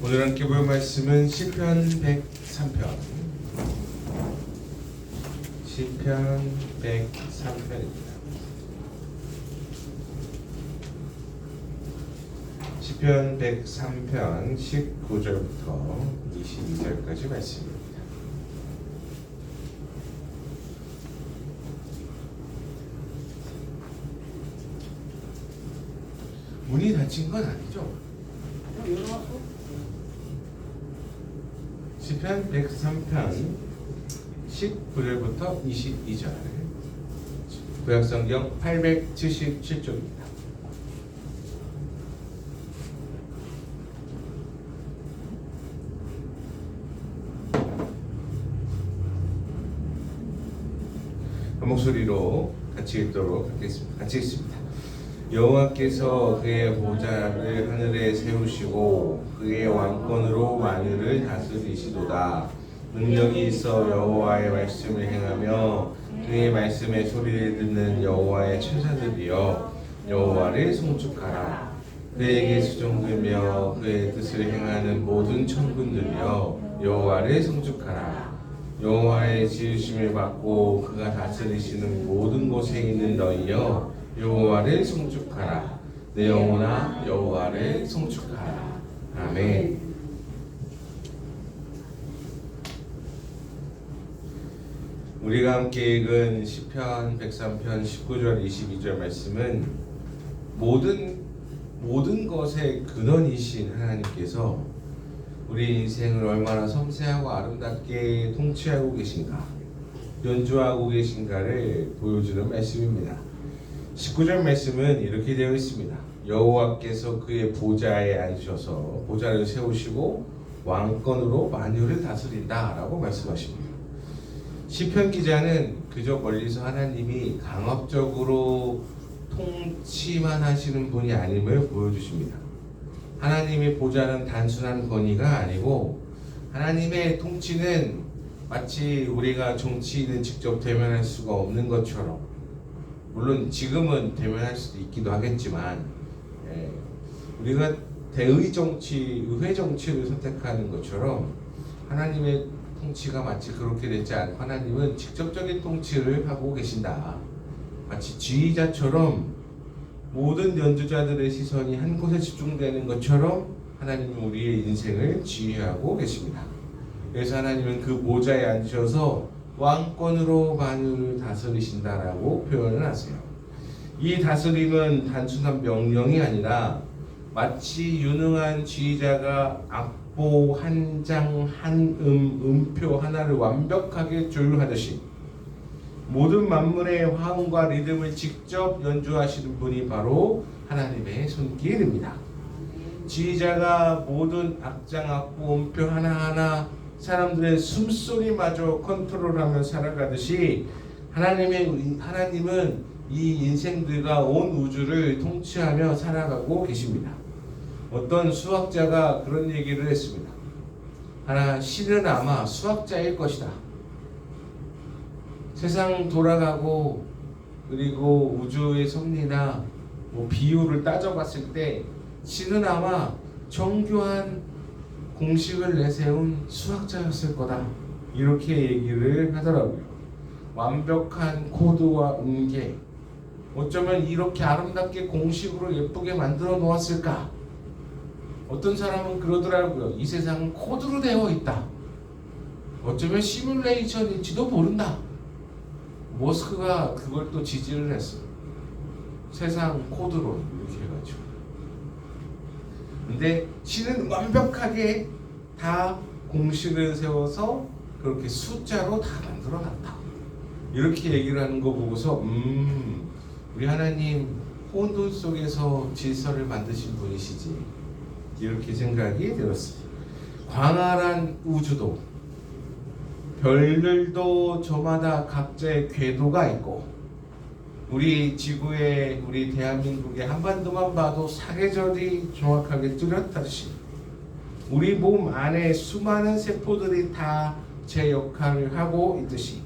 오늘 함께 볼 말씀은 시편 103편. 시편 103편입니다. 시편 103편 19절부터 22절까지 말씀입니다. 문이 닫힌 건 아니죠? 시편 103편 19절부터 22절, 구약성경 877쪽입니다. 한 목소리로 같이 읽도록 하겠습니다. 같이 읽습니다. 여호와께서 그의 보좌를 하늘에 세우시고 그의 왕권으로 만유를 다스리시도다. 능력이 있어 여호와의 말씀을 행하며 그의 말씀의 소리를 듣는 여호와의 천사들이여 여호와를 송축하라. 그에게 수종들며 그의 뜻을 행하는 모든 천군들이여 여호와를 송축하라. 여호와의 지으심을 받고 그가 다스리시는 모든 곳에 있는 너희여 여호와를 송축하라. 내 영혼아 여호와를 송축하라. 아멘. 우리가 함께 읽은 시편 103편 19절 22절 말씀은 모든 것의 근원이신 하나님께서 우리 인생을 얼마나 섬세하고 아름답게 통치하고 계신가, 연주하고 계신가를 보여주는 말씀입니다. 19절 말씀은 이렇게 되어 있습니다. 여호와께서 그의 보좌에 앉으셔서 보좌를 세우시고 왕권으로 만유를 다스린다 라고 말씀하십니다. 시편 기자는 그저 멀리서 하나님이 강압적으로 통치만 하시는 분이 아님을 보여주십니다. 하나님의 보좌는 단순한 권위가 아니고 하나님의 통치는 마치 우리가 정치인을 직접 대면할 수가 없는 것처럼, 물론 지금은 대면할 수도 있기도 하겠지만 우리가 대의 정치, 의회 정치를 선택하는 것처럼 하나님의 통치가 마치 그렇게 되지 않고 하나님은 직접적인 통치를 하고 계신다. 마치 지휘자처럼 모든 연주자들의 시선이 한 곳에 집중되는 것처럼 하나님은 우리의 인생을 지휘하고 계십니다. 그래서 하나님은 그 보좌에 앉으셔서 왕권으로 만유를 다스리신다라고 표현을 하세요. 이 다스림은 단순한 명령이 아니라 마치 유능한 지휘자가 악보 한 장, 음표 하나를 완벽하게 조율하듯이 모든 만물의 화음과 리듬을 직접 연주하시는 분이 바로 하나님의 손길입니다. 지휘자가 모든 악장, 악보, 음표 하나하나 사람들의 숨소리마저 컨트롤하며 살아가듯이 하나님은 이 인생들과 온 우주를 통치하며 살아가고 계십니다. 어떤 수학자가 그런 얘기를 했습니다. 신은 아마 수학자일 것이다. 세상 돌아가고 그리고 우주의 섭리나 비율을 따져봤을 때 신은 아마 정교한 공식을 내세운 수학자였을 거다, 이렇게 얘기를 하더라고요. 완벽한 코드와 음계, 어쩌면 이렇게 아름답게 공식으로 예쁘게 만들어 놓았을까? 어떤 사람은 그러더라고요. 이 세상은 코드로 되어 있다. 어쩌면 시뮬레이션인지도 모른다. 머스크가 그걸 또 지지를 했어요. 세상 코드로 이렇게 해가지고. 근데 신은 완벽하게 다 공식을 세워서 그렇게 숫자로 다 만들어놨다, 이렇게 얘기를 하는 거 보고서 우리 하나님 혼돈 속에서 질서를 만드신 분이시지, 이렇게 생각이 들었습니다. 광활한 우주도, 별들도 저마다 각자의 궤도가 있고, 우리 지구에, 우리 대한민국의 한반도만 봐도 사계절이 정확하게 뚜렷하듯이 우리 몸 안에 수많은 세포들이 다 제 역할을 하고 있듯이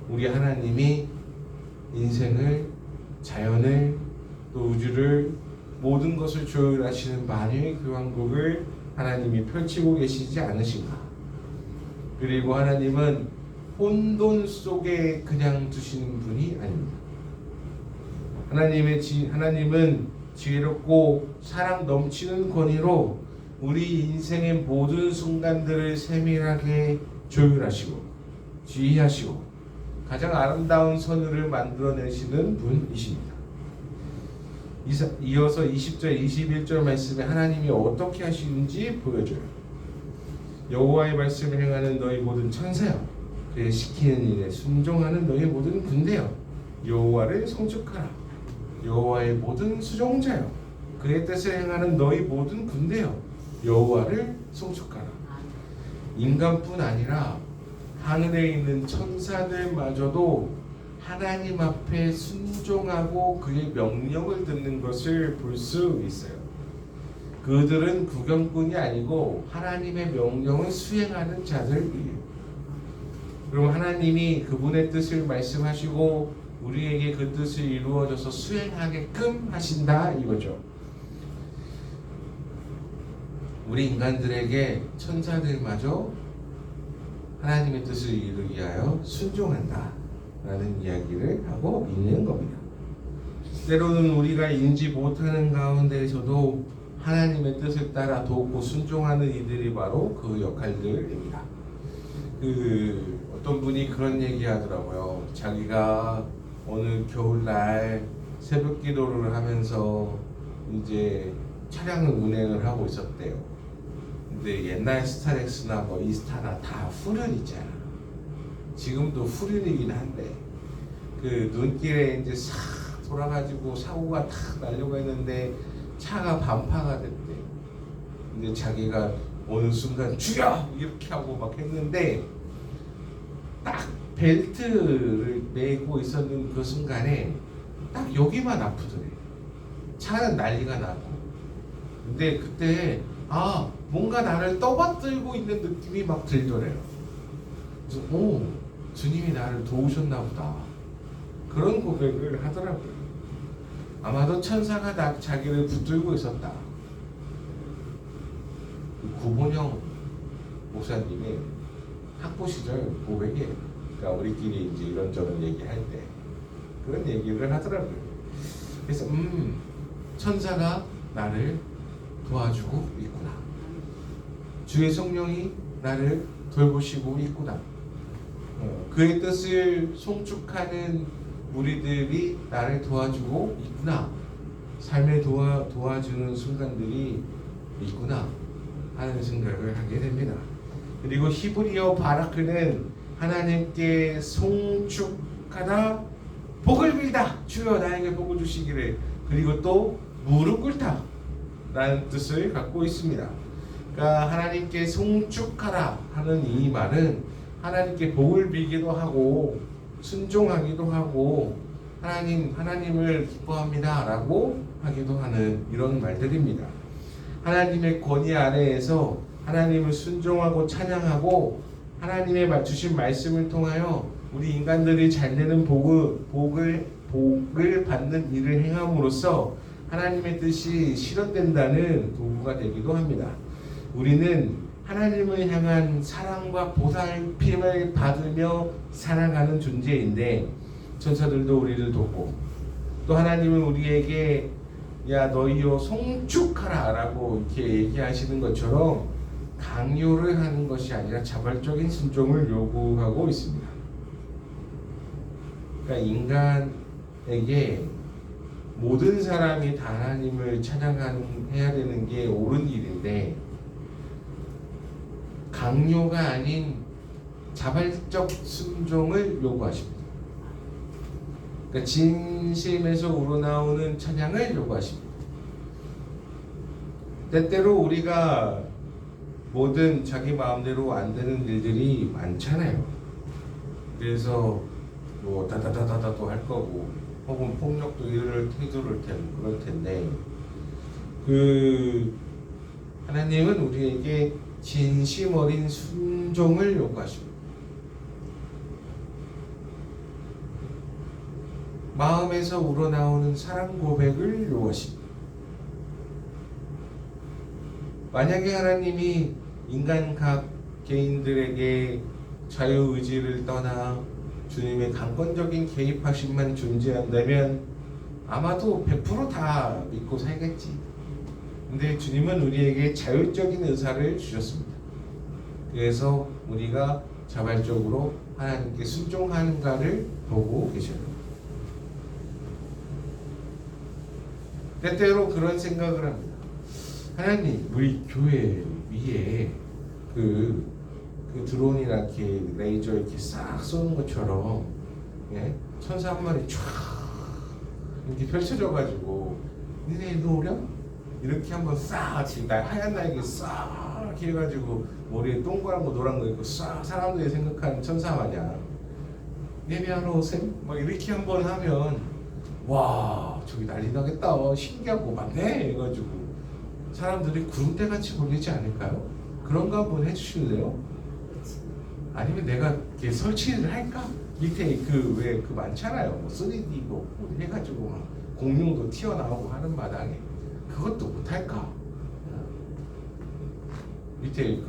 우리 하나님이 인생을, 자연을, 또 우주를 모든 것을 조율하시는 만유의 교환국을 하나님이 펼치고 계시지 않으신가? 그리고 하나님은 혼돈 속에 그냥 두시는 분이 아닙니다. 하나님은 지혜롭고 사랑 넘치는 권위로 우리 인생의 모든 순간들을 세밀하게 조율하시고 지휘하시고 가장 아름다운 선율을 만들어내시는 분이십니다. 이어서 20절 21절 말씀에 하나님이 어떻게 하시는지 보여줘요. 여호와의 말씀을 행하는 너희 모든 천사여, 그의 시키는 일에 순종하는 너희 모든 군대여, 여호와를 송축하라. 여호와의 모든 수종자여, 그의 뜻을 행하는 너희 모든 군대여, 여호와를 송축하라. 인간뿐 아니라 하늘에 있는 천사들마저도 하나님 앞에 순종하고 그의 명령을 듣는 것을 볼 수 있어요. 그들은 구경꾼이 아니고 하나님의 명령을 수행하는 자들이에요. 그럼 하나님이 그분의 뜻을 말씀하시고 우리에게 그 뜻을 이루어져서 수행하게끔 하신다 이거죠. 우리 인간들에게 천사들마저 하나님의 뜻을 이루기 위하여 순종한다 라는 이야기를 하고 있는 겁니다. 때로는 우리가 인지 못하는 가운데에서도 하나님의 뜻을 따라 돕고 순종하는 이들이 바로 그 역할들입니다. 어떤 분이 그런 얘기 하더라고요. 자기가 어느 겨울날 새벽 기도를 하면서 이제 차량을 운행을 하고 있었대요. 근데 옛날 스타렉스나 뭐 이스타나 다 후륜 있잖아. 지금도 후륜이긴 한데 그 눈길에 이제 싹 돌아가지고 사고가 탁 나려고 했는데 차가 반파가 됐대. 근데 자기가 어느 순간 죽여! 이렇게 하고 막 했는데 딱 벨트를 메고 있었는 그 순간에 딱 여기만 아프더래. 차는 난리가 나고. 근데 그때 뭔가 나를 떠받들고 있는 느낌이 막 들더래요. 그래서 주님이 나를 도우셨나 보다. 그런 고백을 하더라고요. 아마도 천사가 자기를 붙들고 있었다. 구본영 목사님의 학부 시절 고백이에요. 그러니까 우리끼리 이제 이런저런 얘기할 때 그런 얘기를 하더라고요. 그래서 천사가 나를 도와주고 있구나. 주의 성령이 나를 돌보시고 있구나. 그의 뜻을 송축하는 우리들이 나를 도와주고 있구나. 삶에 도와주는 순간들이 있구나 하는 생각을 하게 됩니다. 그리고 히브리어 바라크는 하나님께 송축하다, 복을 빌다, 주여 나에게 복을 주시기를, 그리고 또 무릎 꿇다 라는 뜻을 갖고 있습니다. 그러니까 하나님께 송축하라 하는 이 말은 하나님께 복을 빌기도 하고 순종하기도 하고 하나님을 기뻐합니다 라고 하기도 하는 이런 말들입니다. 하나님의 권위 아래에서 하나님을 순종하고 찬양하고 하나님의 주신 말씀을 통하여 우리 인간들이 잘되는 복을 받는 일을 행함으로써 하나님의 뜻이 실현된다는 도구가 되기도 합니다. 우리는 하나님을 향한 사랑과 보살핌을 받으며 살아가는 존재인데 천사들도 우리를 돕고 또 하나님은 우리에게 야 너희여 송축하라 라고 이렇게 얘기하시는 것처럼 강요를 하는 것이 아니라 자발적인 순종을 요구하고 있습니다. 그러니까 인간에게 모든 사람이 다 하나님을 찬양해야 되는 게 옳은 일인데 강요가 아닌 자발적 순종을 요구하십니다. 그러니까 진심에서 우러나오는 찬양을 요구하십니다. 때때로 우리가 모든 자기 마음대로 안 되는 일들이 많잖아요. 그래서 뭐 다다다다다도 할 거고 혹은 폭력도 그럴 텐데 하나님은 우리에게 진심 어린 순종을 요구하십니다. 마음에서 우러나오는 사랑 고백을 요구하십니다. 만약에 하나님이 인간 각 개인들에게 자유의지를 떠나 주님의 강권적인 개입하심만 존재한다면 아마도 100%다 믿고 살겠지. 근데 주님은 우리에게 자율적인 의사를 주셨습니다. 그래서 우리가 자발적으로 하나님께 순종하는가를 보고 계셔요. 때때로 그런 생각을 합니다. 하나님, 우리 교회 위에 그 드론이나 이렇게 레이저 이렇게 싹 쏘는 것처럼, 예? 천사 한 마리 쫙 이렇게 펼쳐져가지고 니네 노려? 이렇게 한번 싹 지금 하얀 날개 싹 이렇게 해가지고 머리에 동그란 거 노란 거 있고 싹 사람들이 생각하는 천사 마냥 예배하러 오셈? 막 이렇게 한번 하면 와 저기 난리 나겠다, 신기하고 많네 해가지고 사람들이 구름대같이 몰리지 않을까요? 그런 거 한번 해주실래요? 아니면 내가 이렇게 설치를 할까? 밑에 그 많잖아요. 뭐 3D 뭐 해가지고 막 공룡도 튀어나오고 하는 마당에 그것도 못할까? 밑에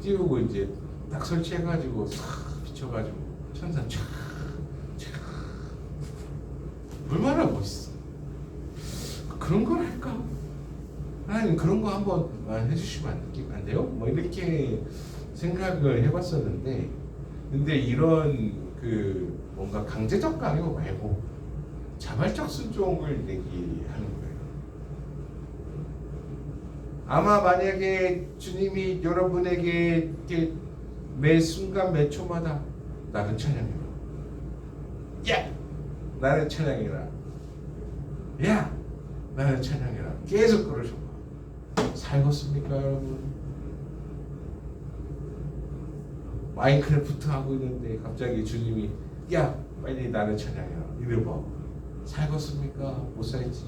띄우고 이제 딱 설치해가지고 싹 비춰가지고 천사 촤 얼마나 멋있어. 그런 걸 할까? 하나님 그런 거 한번 해주시면 안 돼요? 뭐 이렇게 생각을 해봤었는데, 근데 이런 뭔가 강제적 강요 말고 자발적 순종을 얘기하는 거예요. 아마 만약에 주님이 여러분에게 이렇게 매 순간 매 초마다 나를 찬양해라, 야 나를 찬양해라, 야 나를 찬양해라 계속 그러셔. 살겠습니까 여러분? 마인크래프트 하고 있는데 갑자기 주님이 야 빨리 나를 찬양해라 이래봐. 살겠습니까? 못 살지.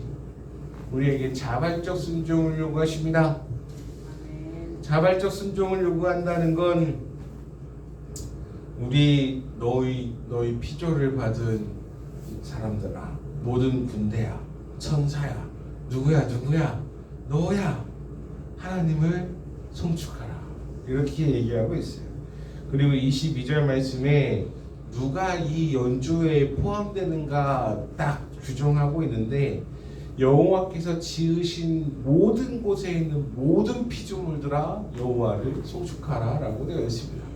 우리에게 자발적 순종을 요구하십니다. 자발적 순종을 요구한다는 건 너희 피조를 받은 사람들아, 모든 군대야, 천사야, 누구야 너야 하나님을 송축하라 이렇게 얘기하고 있어요. 그리고 22절 말씀에 누가 이 연주에 포함되는가 딱 규정하고 있는데, 여호와께서 지으신 모든 곳에 있는 모든 피조물들아 여호와를 송축하라 라고 되어 있습니다.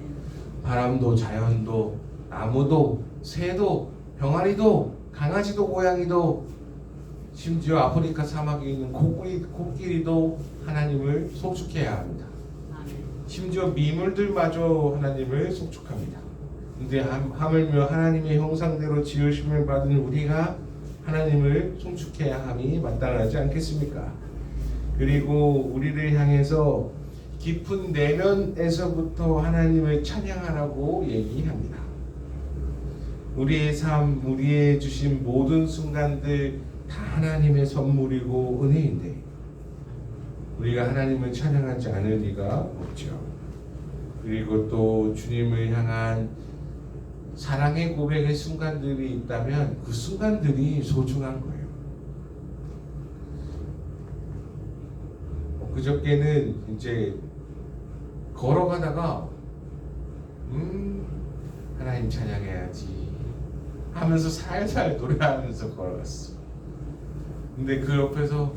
바람도 자연도 나무도 새도 병아리도 강아지도 고양이도 심지어 아프리카 사막에 있는 코끼리도 하나님을 송축해야 합니다. 심지어 미물들마저 하나님을 송축합니다. 근데 하물며 하나님의 형상대로 지으심을 받은 우리가 하나님을 송축해야 함이 마땅하지 않겠습니까? 그리고 우리를 향해서 깊은 내면에서부터 하나님을 찬양하라고 얘기합니다. 우리의 삶, 우리의 주신 모든 순간들 다 하나님의 선물이고 은혜인데 우리가 하나님을 찬양하지 않을 리가 없죠. 그리고 또 주님을 향한 사랑의 고백의 순간들이 있다면 그 순간들이 소중한 거예요. 그저께는 이제 걸어가다가 하나님 찬양해야지 하면서 살살 노래하면서 걸어갔어. 근데 그 옆에서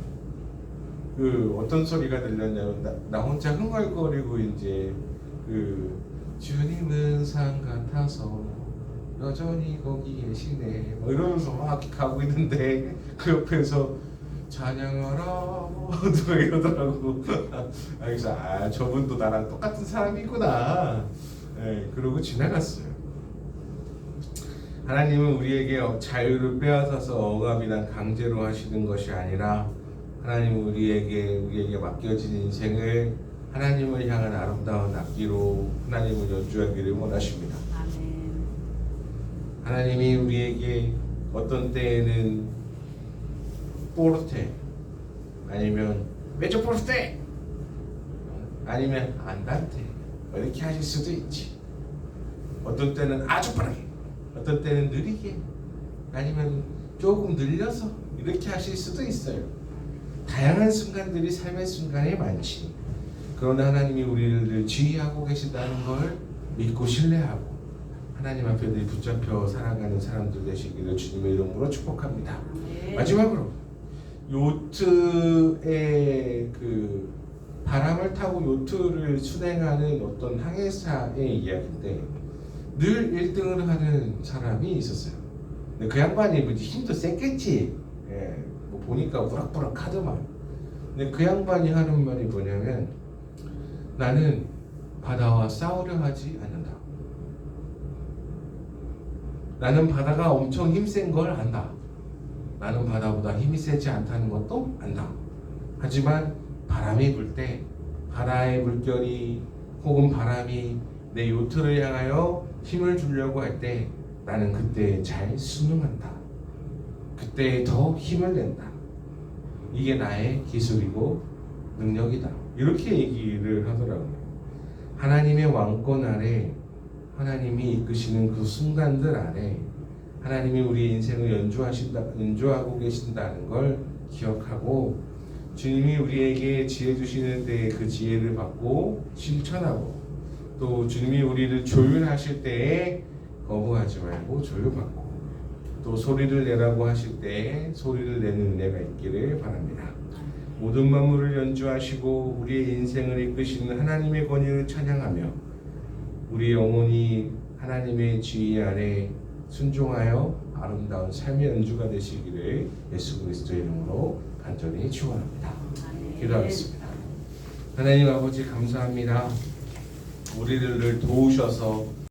어떤 소리가 들렸냐면 나 혼자 흥얼거리고 이제 주님은 산 같아서 여전히 거기 계시네 뭐 이러면서 막 가고 있는데 그 옆에서 찬양하라 누가 이러더라고. 그래서 저분도 나랑 똑같은 사람이구나. 그러고 지나갔어요. 하나님은 우리에게 자유를 빼앗아서 억압이나 강제로 하시는 것이 아니라 하나님은 우리에게 맡겨진 인생을 하나님을 향한 아름다운 악기로 하나님을 연주하기를 원하십니다. 아멘. 하나님이 우리에게 어떤 때에는 포르테 아니면 메조 포르테 아니면 안단테 이렇게 하실 수도 있지. 어떤 때는 아주 빠르게, 어떤 때는 느리게, 아니면 조금 늘려서 이렇게 하실 수도 있어요. 다양한 순간들이 삶의 순간에 많지. 그러나 하나님이 우리를 늘 지휘하고 계신다는 걸 믿고 신뢰하고 하나님 앞에 늘 붙잡혀 살아가는 사람들 되시기를 주님의 이름으로 축복합니다. 마지막으로 요트의 그 바람을 타고 요트를 순행하는 어떤 항해사의 이야기인데 늘 1등을 하는 사람이 있었어요. 근데 그 양반이 힘도 셌겠지. 예, 뭐 보니까 우락부락 하더만. 근데 그 양반이 하는 말이 뭐냐면 나는 바다와 싸우려 하지 않는다. 나는 바다가 엄청 힘센 걸 안다. 나는 바다보다 힘이 세지 않다는 것도 안다. 하지만 바람이 불 때 바다의 물결이 혹은 바람이 내 요트를 향하여 힘을 주려고 할 때 나는 그때 잘 순응한다. 그때 더 힘을 낸다. 이게 나의 기술이고 능력이다. 이렇게 얘기를 하더라고요. 하나님의 왕권 아래 하나님이 이끄시는 그 순간들 아래 하나님이 우리 인생을 연주하고 계신다는 걸 기억하고 주님이 우리에게 지혜 주시는 때 그 지혜를 받고 실천하고 또 주님이 우리를 조율하실 때에 거부하지 말고 조율받고 또 소리를 내라고 하실 때에 소리를 내는 은혜가 있기를 바랍니다. 모든 만물을 연주하시고 우리의 인생을 이끄시는 하나님의 권위를 찬양하며 우리 영혼이 하나님의 지휘 아래 순종하여 아름다운 삶의 연주가 되시기를 예수 그리스도의 이름으로 간절히 축원합니다. 기도하겠습니다. 하나님 아버지 감사합니다. 우리를 도우셔서